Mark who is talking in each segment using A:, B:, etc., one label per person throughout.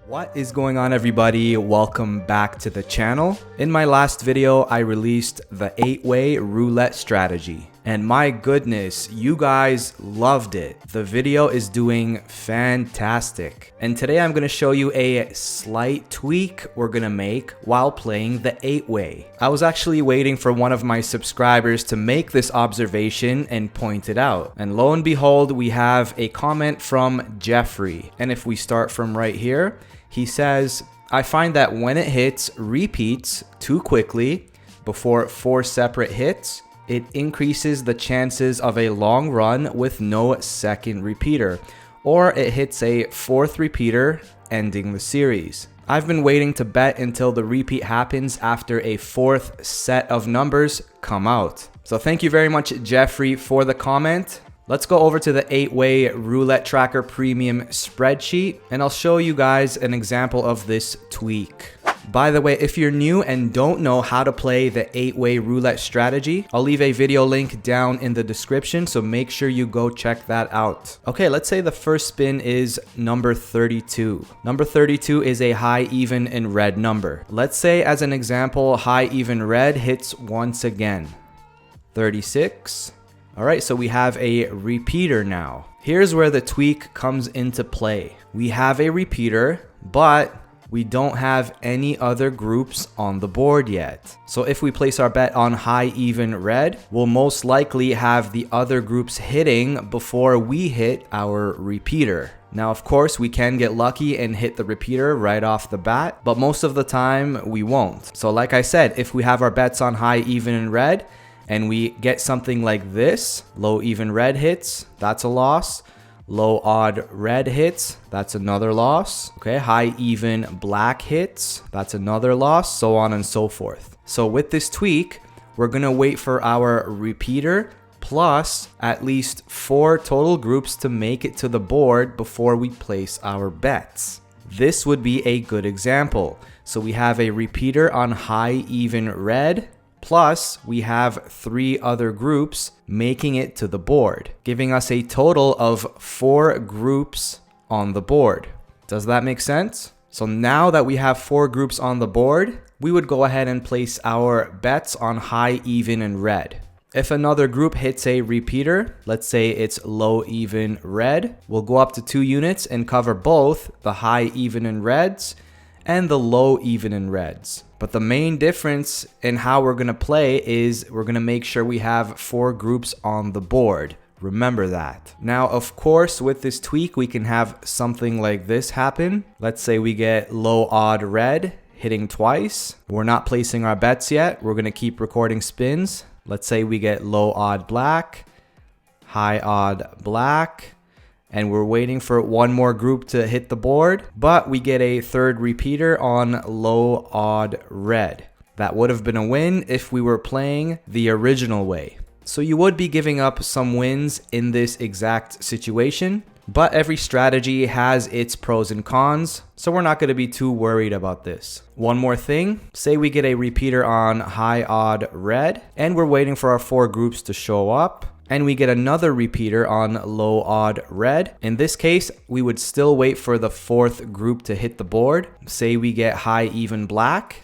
A: What is going on, everybody? Welcome back to the channel. In my last video, I released the 8-way roulette strategy. And my goodness, you guys loved it. The video is doing fantastic. And today I'm going to show you a slight tweak we're going to make while playing the 8-way. I was actually waiting for one of my subscribers to make this observation and point it out. And lo and behold, we have a comment from Jeffrey. And if we start from right here, he says, I find that when it hits repeats too quickly before 4 separate hits, it increases the chances of a long run with no second repeater, or it hits a 4th repeater, ending the series. I've been waiting to bet until the repeat happens after a 4th set of numbers come out. So thank you very much, Jeffrey, for the comment. Let's go over to the 8-way roulette tracker premium spreadsheet, and I'll show you guys an example of this tweak. By the way, if you're new and don't know how to play the 8-way roulette strategy, I'll leave a video link down in the description, so make sure you go check that out. Okay, let's say the first spin is number 32. Number 32 is a high even and red number. Let's say, as an example, high even red hits once again. 36. All right, so we have a repeater now. Here's where the tweak comes into play. We have a repeater, but we don't have any other groups on the board yet. So if we place our bet on high even red, we'll most likely have the other groups hitting before we hit our repeater. Now, of course, we can get lucky and hit the repeater right off the bat, but most of the time we won't. So like I said, if we have our bets on high even and red and we get something like this, low even red hits, that's a loss. Low odd red hits, that's another loss. Okay, high even black hits, that's another loss, so on and so forth. So with this tweak, we're gonna wait for our repeater plus at least 4 total groups to make it to the board before we place our bets. This would be a good example. So we have a repeater on high even red, plus we have 3 other groups making it to the board, giving us a total of 4 groups on the board. Does that make sense? So now that we have 4 groups on the board, we would go ahead and place our bets on high even and red. If another group hits a repeater, let's say it's low even red, we'll go up to 2 units and cover both the high even and reds and the low even and reds. But the main difference in how we're going to play is we're going to make sure we have 4 groups on the board. Remember that. Now, of course, with this tweak, we can have something like this happen. Let's say we get low odd red hitting twice. We're not placing our bets yet. We're going to keep recording spins. Let's say we get low odd black, high odd black, and we're waiting for one more group to hit the board, but we get a 3rd repeater on low odd red. That would have been a win if we were playing the original way. So you would be giving up some wins in this exact situation, but every strategy has its pros and cons, so we're not going to be too worried about this. One more thing, say we get a repeater on high odd red, and we're waiting for our 4 groups to show up, and we get another repeater on low odd red. In this case, we would still wait for the 4th group to hit the board. Say we get high even black.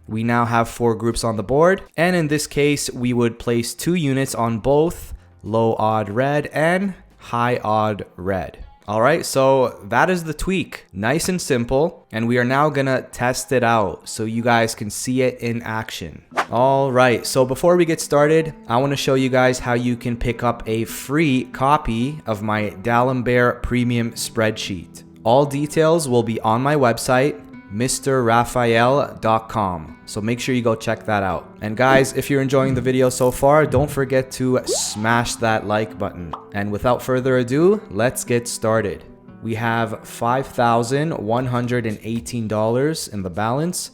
A: We now have 4 groups on the board. And in this case, we would place 2 units on both low odd red and high odd red. All right, so that is the tweak. Nice and simple. And we are now gonna test it out so you guys can see it in action. All right, so before we get started, I wanna show you guys how you can pick up a free copy of my D'Alembert premium spreadsheet. All details will be on my website, misterrafael.com. So make sure you go check that out. And guys, if you're enjoying the video so far, don't forget to smash that like button. And without further ado, let's get started. We have $5,118 in the balance.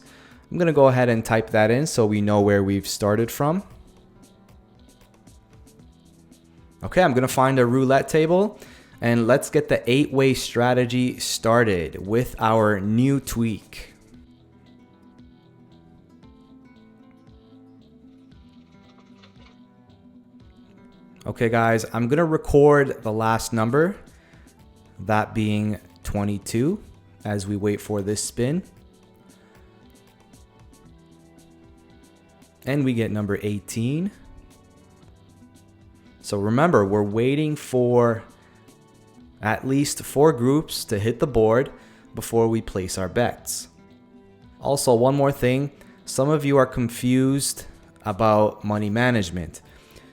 A: I'm gonna go ahead and type that in so we know where we've started from. Okay, I'm gonna find a roulette table. And let's get the 8-way strategy started with our new tweak. Okay guys, I'm gonna record the last number, that being 22. as we wait for this spin. And we get number 18. So remember, we're waiting for at least 4 groups to hit the board before we place our bets. Also, one more thing, some of you are confused about money management.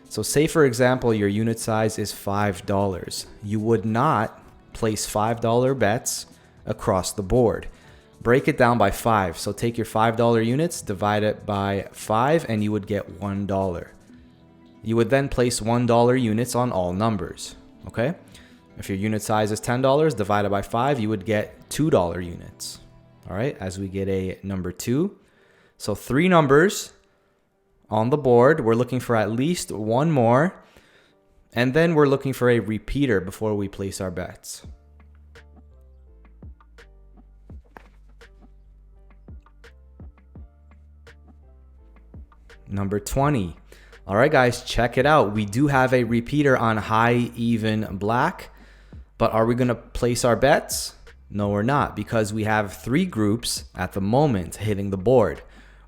A: So say for example, your unit size is $5. You would not place $5 bets across the board. Break it down by 5. So take your $5 units, divide it by 5, and you would get $1. You would then place $1 units on all numbers, okay? If your unit size is $10, divided by 5, you would get $2 units. All right, as we get a number 2. So 3 numbers on the board. We're looking for at least 1 more. And then we're looking for a repeater before we place our bets. Number 20. All right, guys, check it out. We do have a repeater on high, even, black. But are we going to place our bets? No, we're not, because we have 3 groups at the moment hitting the board.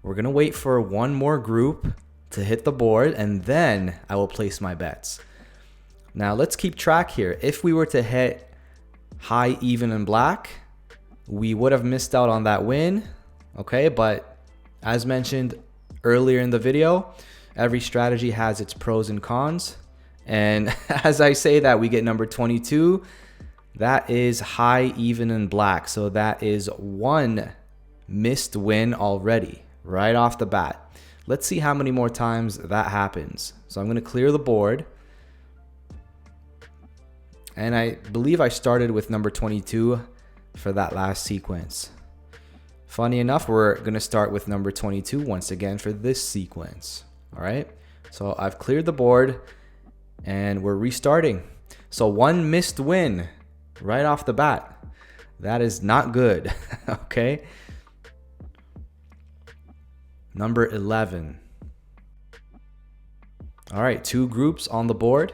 A: We're going to wait for 1 more group to hit the board, and then I will place my bets. Now, let's keep track here. If we were to hit high, even, and black, we would have missed out on that win, okay? But as mentioned earlier in the video, every strategy has its pros and cons. And as I say that, we get number 22. That is high, even, and black. So that is 1 missed win already, right off the bat. Let's see how many more times that happens. So I'm going to clear the board. And I believe I started with number 22 for that last sequence. Funny enough, we're going to start with number 22 once again for this sequence. All right. So I've cleared the board and we're restarting. So 1 missed win right off the bat. That is not good. Okay. Number 11. All right, 2 groups on the board.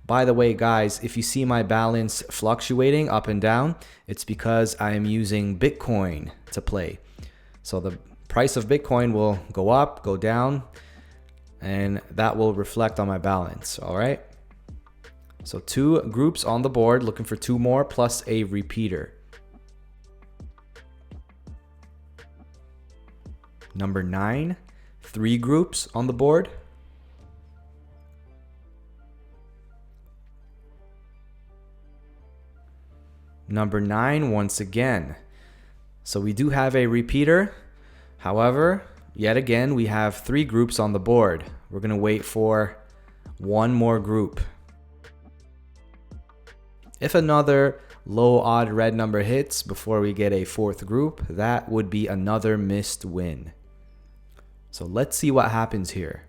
A: By the way, guys, if you see my balance fluctuating up and down, it's because I am using Bitcoin to play. So the price of Bitcoin will go up, go down, and that will reflect on my balance. All right. So 2 groups on the board, looking for 2 more plus a repeater. Number 9, 3 groups on the board. Number 9 once again. So we do have a repeater. However, yet again, we have 3 groups on the board. We're going to wait for 1 more group. If another low odd red number hits before we get a 4th group, that would be another missed win. So let's see what happens here.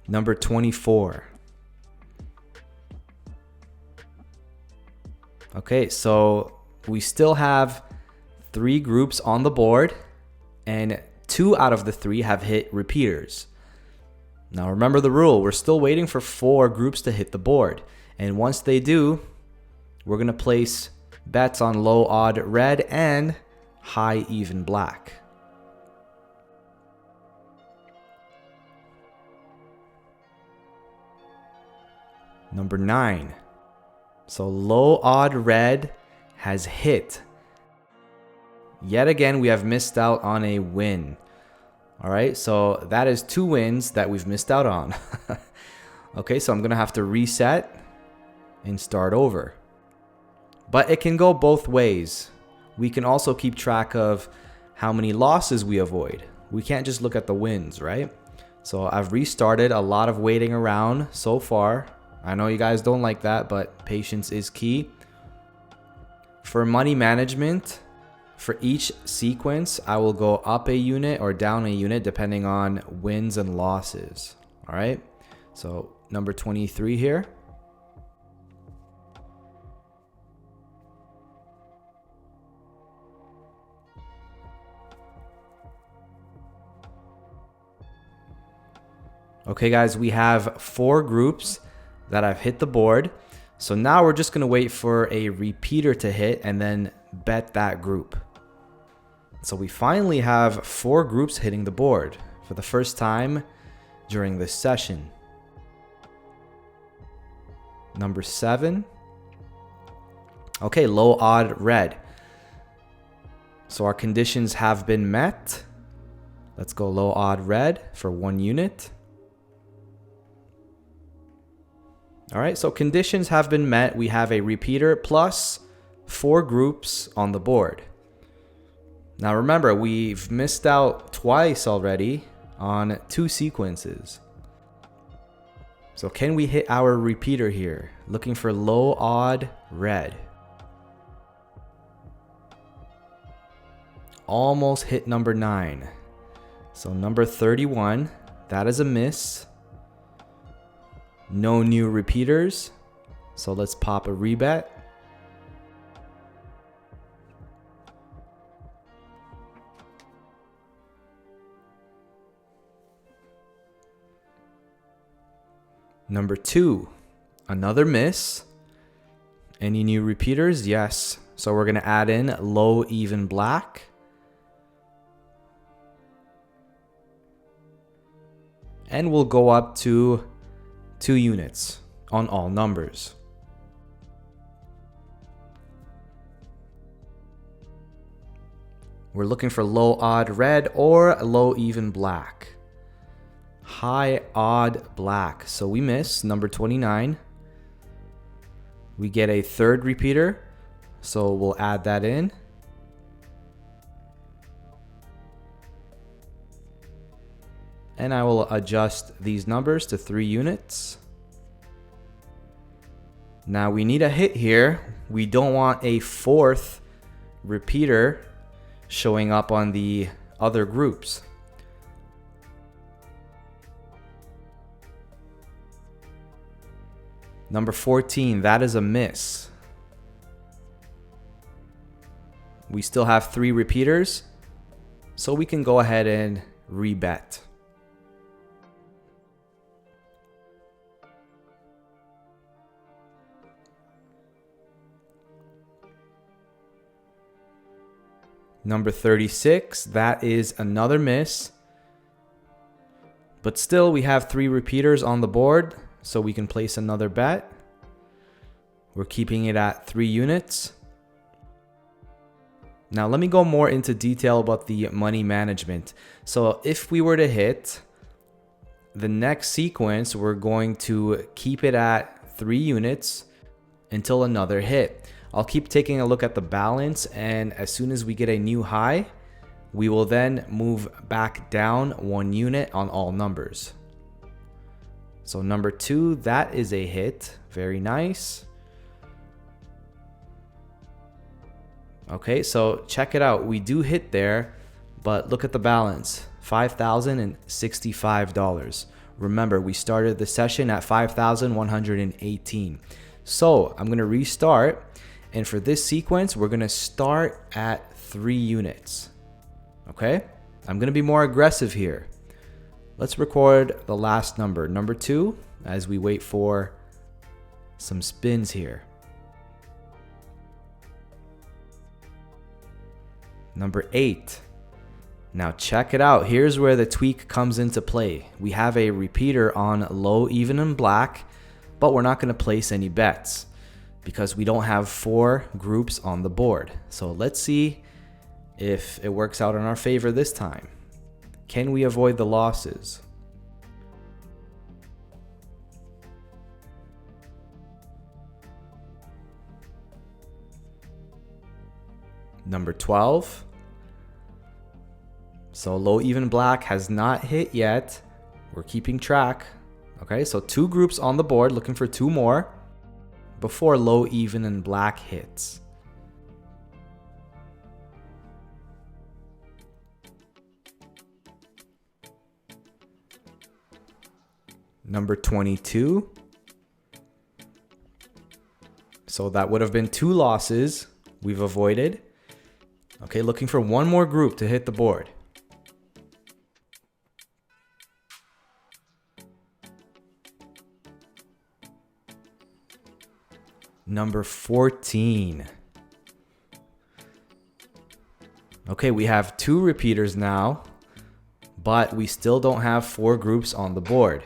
A: Number 24. Okay, so we still have 3 groups on the board, and 2 out of the 3 have hit repeaters. Now remember the rule, we're still waiting for 4 groups to hit the board. And once they do, we're going to place bets on low odd red and high even black. Number 9. So low odd red has hit. Yet again, we have missed out on a win. All right, so that is 2 wins that we've missed out on. Okay, so I'm going to have to reset and start over. But it can go both ways. We can also keep track of how many losses we avoid. We can't just look at the wins, right? So I've restarted, a lot of waiting around so far. I know you guys don't like that, but patience is key. For money management, for each sequence, I will go up a unit or down a unit depending on wins and losses. All right, so number 23 here. Okay guys, we have 4 groups that have hit the board. So now we're just gonna wait for a repeater to hit and then bet that group. So we finally have 4 groups hitting the board for the first time during this session. Number 7. Okay, low odd red. So our conditions have been met. Let's go low odd red for 1 unit. All right, so conditions have been met. We have a repeater plus 4 groups on the board. Now remember, we've missed out twice already on 2 sequences. So can we hit our repeater here? Looking for low odd red. Almost hit number 9. So number 31, that is a miss. No new repeaters. So let's pop a rebet. Number 2, another miss. Any new repeaters? Yes. So we're going to add in low even black. And we'll go up to 2 units on all numbers. We're looking for low odd red or low even black. High odd black. So we miss number 29. We get a 3rd repeater, so we'll add that in. And I will adjust these numbers to 3 units. Now we need a hit here. We don't want a 4th repeater showing up on the other groups. Number 14, that is a miss. We still have 3 repeaters, so we can go ahead and rebet. Number 36, that is another miss. But still, we have 3 repeaters on the board, so we can place another bet. We're keeping it at 3 units. Now, let me go more into detail about the money management. So if we were to hit the next sequence, we're going to keep it at 3 units until another hit. I'll keep taking a look at the balance, and as soon as we get a new high, we will then move back down 1 unit on all numbers. So number 2, that is a hit. Very nice. Okay, so check it out. We do hit there, but look at the balance. $5,065. Remember, we started the session at $5,118. So I'm going to restart. And for this sequence, we're going to start at 3 units. Okay? I'm going to be more aggressive here. Let's record the last number, number 2, as we wait for some spins here. Number 8. Now check it out. Here's where the tweak comes into play. We have a repeater on low, even, and black, but we're not going to place any bets because we don't have 4 groups on the board. So let's see if it works out in our favor this time. Can we avoid the losses? Number 12. So low even black has not hit yet. We're keeping track. Okay, so 2 groups on the board, looking for 2 more before low even and black hits. Number 22. So that would have been 2 losses we've avoided. Okay, looking for 1 more group to hit the board. Number 14. Okay, we have 2 repeaters now, but we still don't have 4 groups on the board.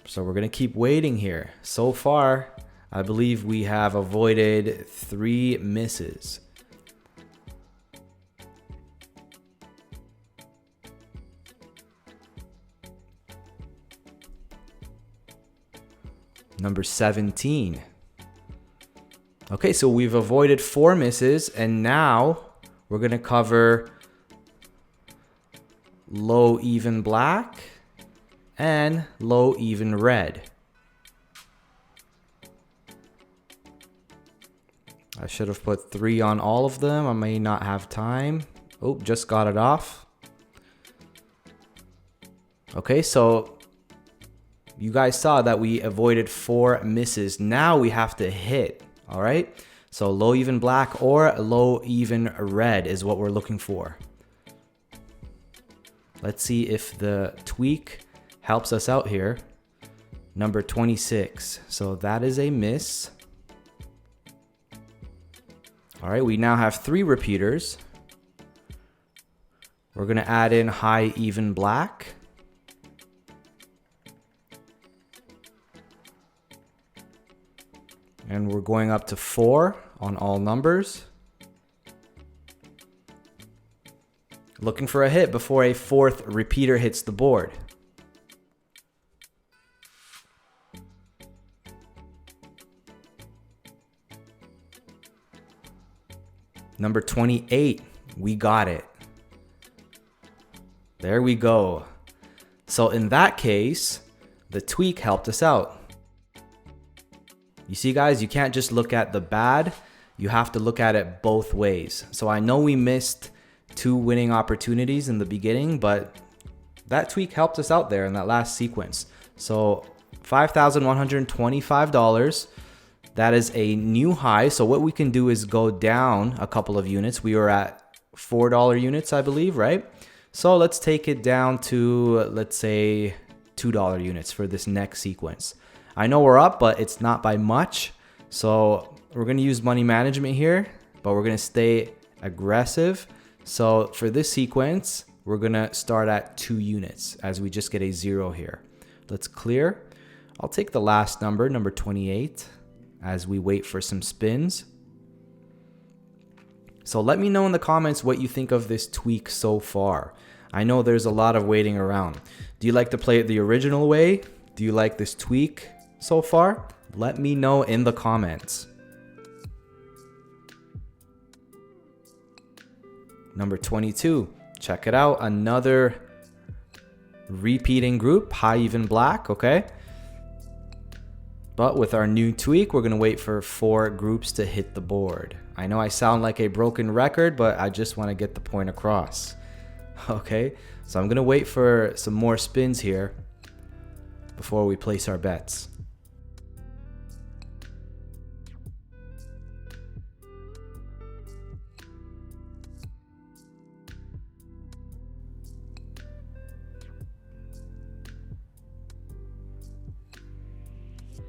A: So we're going to keep waiting here. So far, I believe we have avoided 3 misses. Number 17. Okay, so we've avoided 4 misses, and now we're going to cover low even black and low even red. I should have put 3 on all of them. I may not have time. Oh, just got it off. Okay, so you guys saw that we avoided 4 misses. Now we have to hit, all right? So low even black or low even red is what we're looking for. Let's see if the tweak helps us out here. Number 26. So that is a miss. All right, we now have 3 repeaters. We're gonna add in high even black. And we're going up to 4 on all numbers. Looking for a hit before a 4th repeater hits the board. Number 28, we got it. There we go. So in that case, the tweak helped us out. You see, guys, you can't just look at the bad. You have to look at it both ways. So I know we missed 2 winning opportunities in the beginning, but that tweak helped us out there in that last sequence. So $5,125. That is a new high. So what we can do is go down a couple of units. We were at $4 units, I believe, right? So let's take it down to, let's say, $2 units for this next sequence. I know we're up, but it's not by much. So we're going to use money management here, but we're going to stay aggressive. So for this sequence, we're going to start at 2 units as we just get a 0 here. Let's clear. I'll take the last number, number 28, as we wait for some spins. So let me know in the comments what you think of this tweak so far. I know there's a lot of waiting around. Do you like to play it the original way? Do you like this tweak so far? Let me know in the comments. Number 22, check it out. Another repeating group, high even black, okay? But with our new tweak, we're gonna wait for 4 groups to hit the board. I know I sound like a broken record, but I just wanna get the point across. Okay, so I'm gonna wait for some more spins here before we place our bets.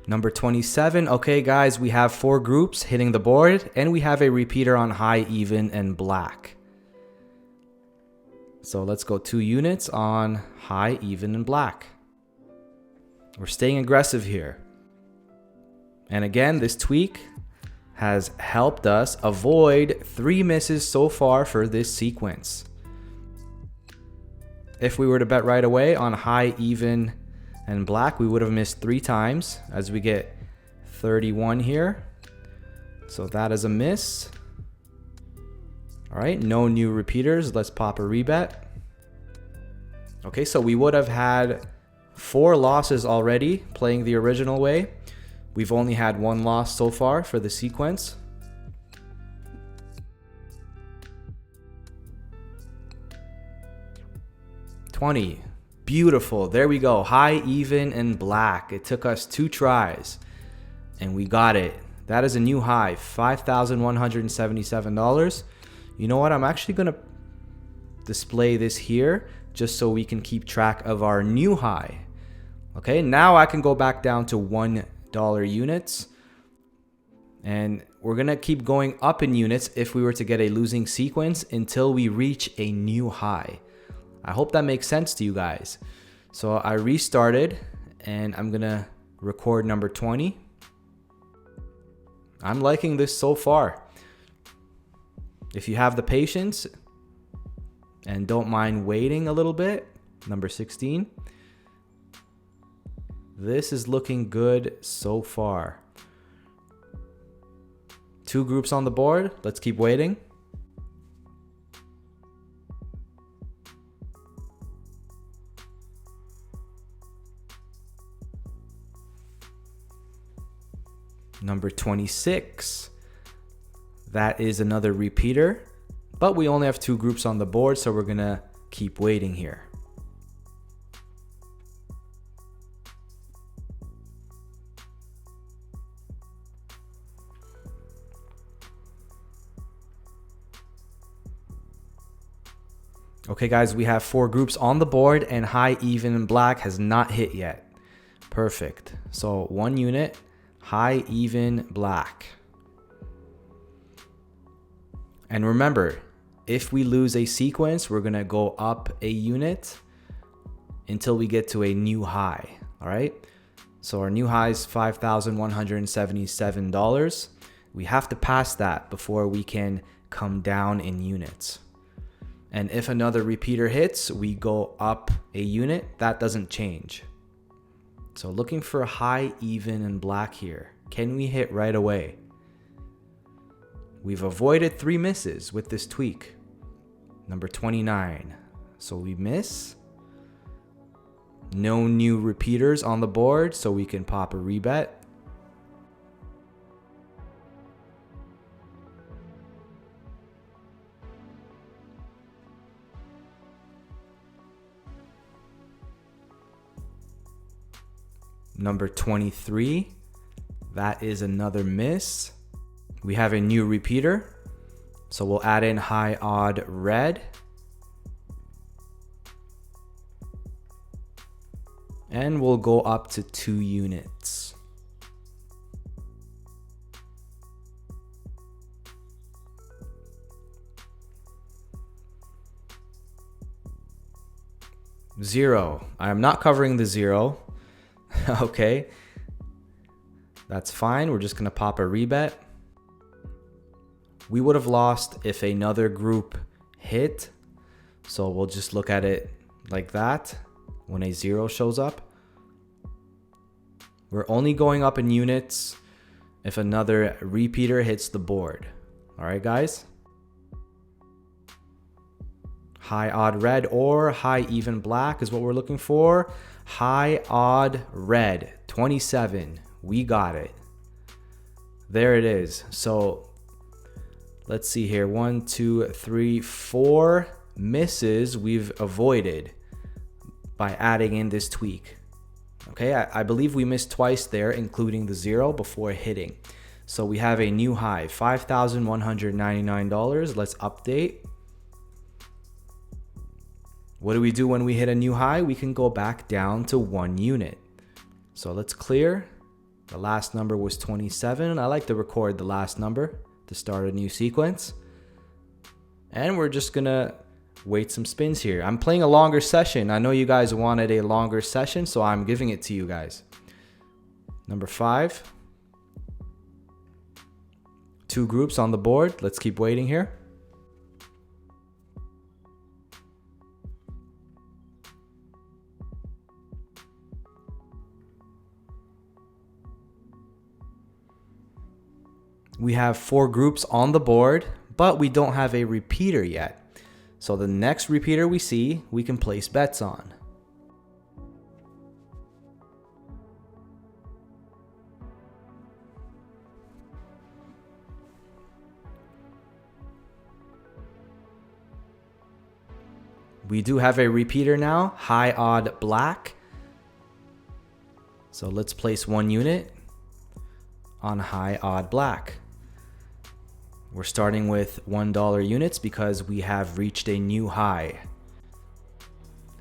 A: Number 27, okay guys, we have 4 groups hitting the board and we have a repeater on high, even, and black. So let's go 2 units on high, even, and black. We're staying aggressive here. And again, this tweak has helped us avoid 3 misses so far for this sequence. If we were to bet right away on high, even, and black, we would have missed 3 times as we get 31 here. So that is a miss. All right, no new repeaters. Let's pop a rebet. Okay, so we would have had 4 losses already playing the original way. We've only had 1 loss so far for the sequence. $20. Beautiful. There we go. High, even, and black. It took us 2 tries and we got it. That is a new high, $5,177. You know what? I'm actually going to display this here just so we can keep track of our new high. Okay, now I can go back down to $1 units. And we're gonna keep going up in units if we were to get a losing sequence until we reach a new high. I hope that makes sense to you guys. So I restarted and I'm gonna record number 20. I'm liking this so far. If you have the patience and don't mind waiting a little bit, number 16. This is looking good so far. 2 groups on the board. Let's keep waiting. Number 26. That is another repeater, but we only have 2 groups on the board, so we're gonna keep waiting here. Okay guys, we have 4 groups on the board and high, even, and black has not hit yet. Perfect. So 1 unit, high, even, black. And remember, if we lose a sequence, we're gonna go up a unit until we get to a new high, all right? So our new high is $5,177. We have to pass that before we can come down in units. And if another repeater hits, we go up a unit. That doesn't change. So looking for high, even, and black here. Can we hit right away? We've avoided 3 misses with this tweak. Number 29. So we miss. No new repeaters on the board, so we can pop a rebet. Number 23, that is another miss. We have a new repeater, so we'll add in high odd red. And we'll go up to 2 units. Zero. I'm not covering the 0. Okay, that's fine. We're just gonna pop a rebet. We would have lost if another group hit, so we'll just look at it like that when a 0 shows up. We're only going up in units if another repeater hits the board. All right, guys? High odd red or high even black is what we're looking for. High odd red, 27. We got it. There it is. So let's see here. 1, 2, 3, 4 misses we've avoided by adding in this tweak. Okay, I believe we missed twice there, including the 0 before hitting. So we have a new high, $5,199. Let's update. What do we do when we hit a new high? We can go back down to 1 unit. So let's clear. The last number was 27. I like to record the last number to start a new sequence. And we're just gonna wait some spins here. I'm playing a longer session. I know you guys wanted a longer session, so I'm giving it to you guys. Number 5. 2 groups on the board. Let's keep waiting here. We have 4 groups on the board, but we don't have a repeater yet. So the next repeater we see, we can place bets on. We do have a repeater now, high odd black. So let's place 1 unit on high odd black. We're starting with $1 units because we have reached a new high.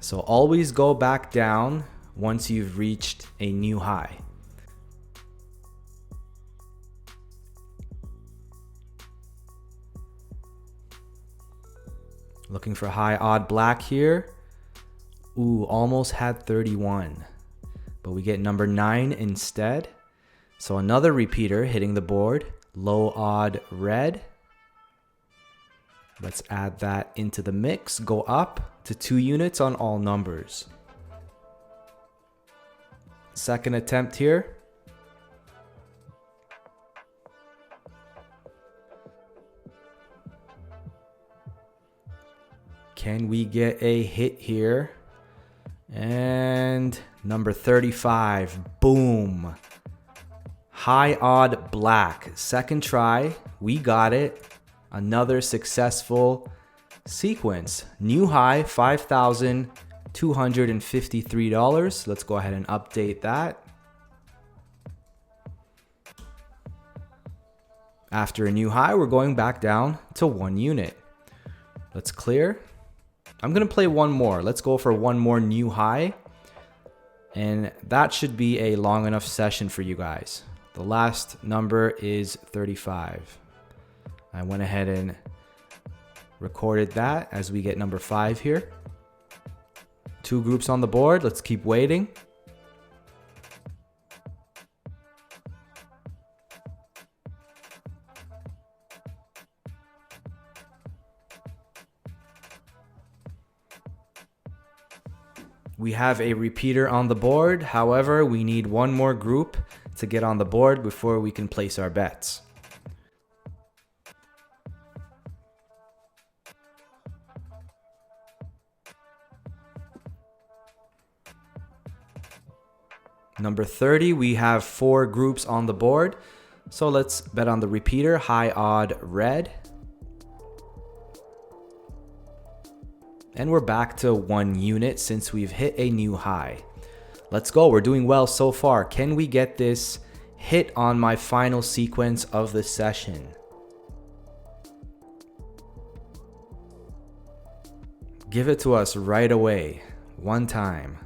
A: So always go back down once you've reached a new high. Looking for high odd black here. Ooh, almost had 31. But we get number 9 instead. So another repeater hitting the board. Low odd red. Let's add that into the mix. Go up to 2 units on all numbers. Second attempt here. Can we get a hit here? And number 35. Boom. High odd black. Second try. We got it. Another successful sequence. New high, $5,253. Let's go ahead and update that. After a new high, we're going back down to 1 unit. Let's clear. I'm going to play one more. Let's go for one more new high. And that should be a long enough session for you guys. The last number is 35. I went ahead and recorded that as we get number 5 here. 2 groups on the board. Let's keep waiting. We have a repeater on the board. However, we need one more group to get on the board before we can place our bets. Number 30, we have 4 groups on the board. So let's bet on the repeater, high odd red. And we're back to 1 unit since we've hit a new high. Let's go. We're doing well so far. Can we get this hit on my final sequence of the session? Give it to us right away. One time.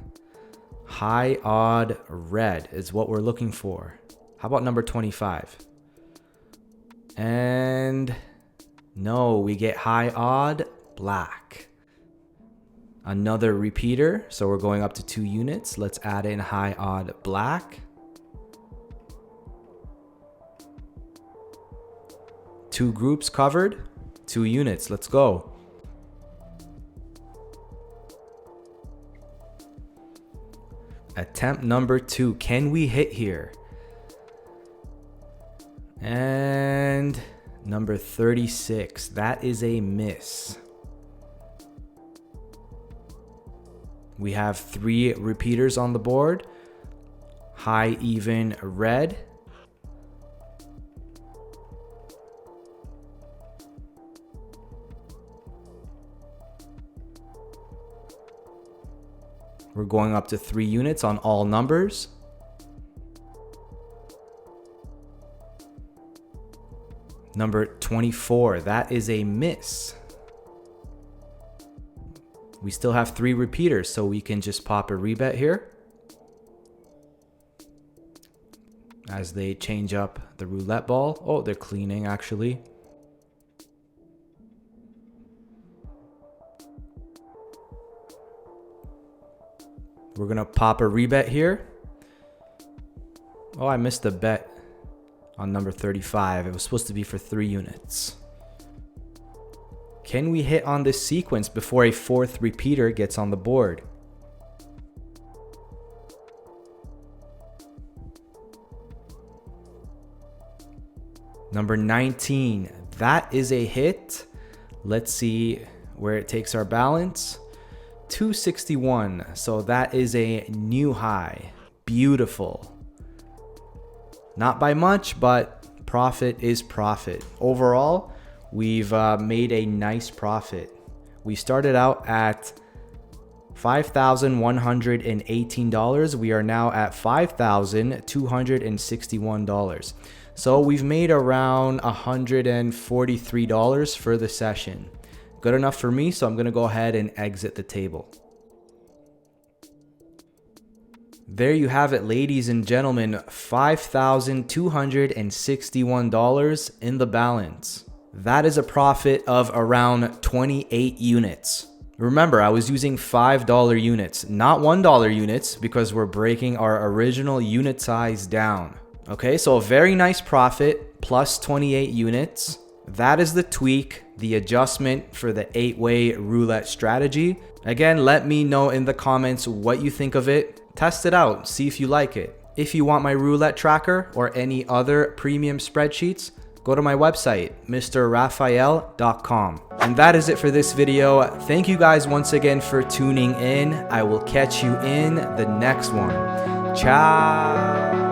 A: High odd red is what we're looking for. How about number 25? And no, we get high odd black. Another repeater, so we're going up to 2 units. Let's add in high odd black. 2 groups covered, 2 units. Let's go. Attempt number 2. Can we hit here? And number 36. That is a miss. We have 3 repeaters on the board. High even red. We're going up to 3 units on all numbers. Number 24, that is a miss. We still have 3 repeaters, so we can just pop a rebet here. As they change up the roulette ball. Oh, they're cleaning actually. We're gonna pop a rebet here. Oh, I missed the bet on number 35. It was supposed to be for 3 units. Can we hit on this sequence before a 4th repeater gets on the board? Number 19, that is a hit. Let's see where it takes our balance. 261, so that is a new high. Beautiful. Not by much, but profit is profit. Overall, we've made a nice profit. We started out at $5,118. We are now at $5,261. So we've made around $143 for the session. Good enough for me, so I'm going to go ahead and exit the table. There you have it, ladies and gentlemen, $5,261 in the balance. that is a profit of around 28 units. Remember, I was using $5 units, not $1 units, because we're breaking our original unit size down. Okay, so a very nice profit plus 28 units. That is the tweak, the adjustment for the 8-way roulette strategy. Again, let me know in the comments what you think of it. Test it out, see if you like it. If you want my roulette tracker or any other premium spreadsheets, go to my website, misterrafael.com. And that is it for this video. Thank you guys once again for tuning in. I will catch you in the next one. Ciao.